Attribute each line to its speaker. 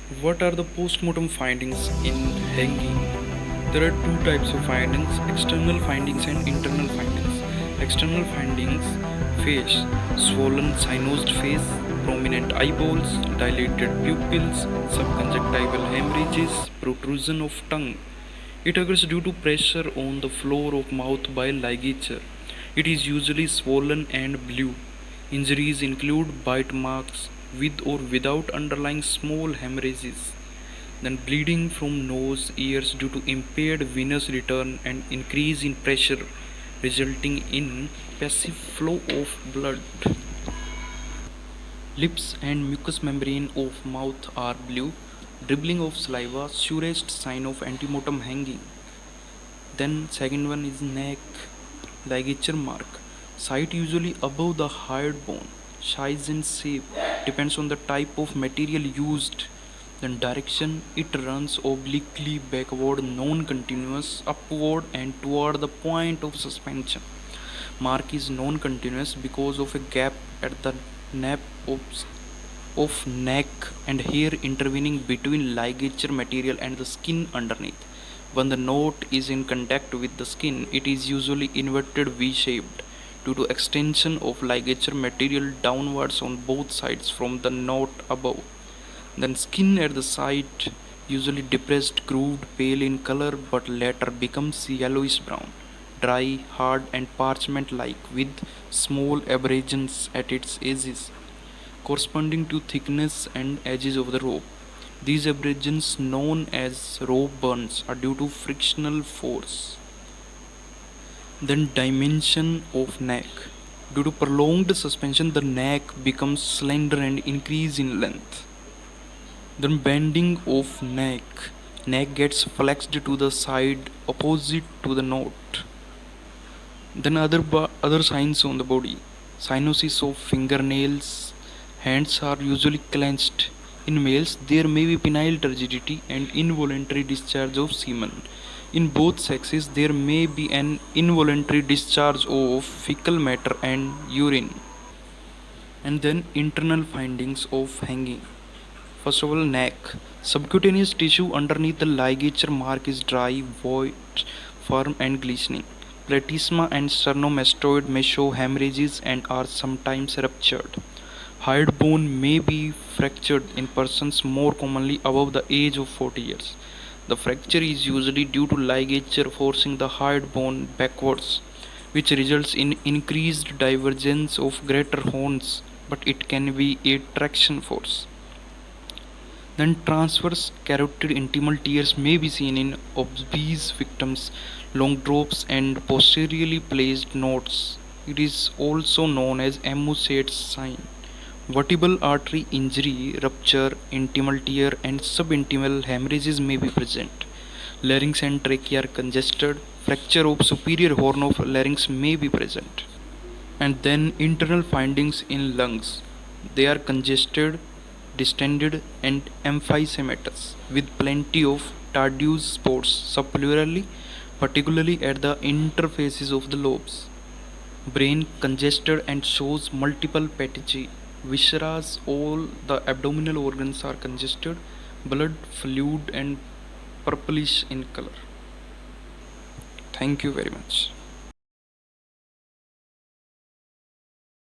Speaker 1: What are the postmortem findings in hanging? There are two types of findings: external findings and internal findings. External findings: face, swollen cyanosed face, prominent eyeballs, dilated pupils, subconjunctival hemorrhages, protrusion of tongue. It occurs due to pressure on the floor of mouth by ligature. It is usually swollen and blue. Injuries include bite marks with or without underlying small hemorrhages. Then bleeding from nose, ears due to impaired venous return and increase in pressure, resulting in passive flow of blood. Lips and mucous membrane of mouth are blue. Dribbling of saliva, surest sign of antemortem hanging. Then second one is neck, ligature mark. Site usually above the hyoid bone. Size and shape depends on the type of material used. Then direction, it runs obliquely backward, non-continuous, upward and toward the point of suspension. Mark is non-continuous because of a gap at the nape of neck and hair intervening between ligature material and the skin underneath. When the knot is in contact with the skin, it is usually inverted V-shaped due to extension of ligature material downwards on both sides from the knot above. Then skin at the site usually depressed, grooved, pale in color but later becomes yellowish brown, dry, hard and parchment-like with small abrasions at its edges corresponding to thickness and edges of the rope. These abrasions, known as rope burns, are due to frictional force. Then dimension of neck. Due to prolonged suspension, the neck becomes slender and increase in length. Then bending of neck. Neck gets flexed to the side opposite to the knot. Then other signs on the body. Cyanosis of fingernails. Hands are usually clenched. In males, there may be penile turgidity and involuntary discharge of semen. In both sexes, there may be an involuntary discharge of fecal matter and urine. And then internal findings of hanging. First of all, neck. Subcutaneous tissue underneath the ligature mark is dry, white, firm and glistening. Platysma and sternomastoid may show hemorrhages and are sometimes ruptured. Hyoid bone may be fractured in persons more commonly above the age of 40 years. The fracture is usually due to ligature forcing the hyoid bone backwards, which results in increased divergence of greater horns, but it can be a traction force. Then transverse carotid intimal tears may be seen in obese victims, long drops and posteriorly placed nodes. It is also known as Amosate's sign. Vertebral artery injury, rupture, intimal tear and subintimal hemorrhages may be present. Larynx and trachea are congested. Fracture of superior horn of larynx may be present. And then internal findings in lungs. They are congested, distended and emphysematous with plenty of tardive spots subplurally, particularly at the interfaces of the lobes. Brain congested and shows multiple petechiae. Viscera, all the abdominal organs are congested, blood, fluid and purplish in color. Thank you very much.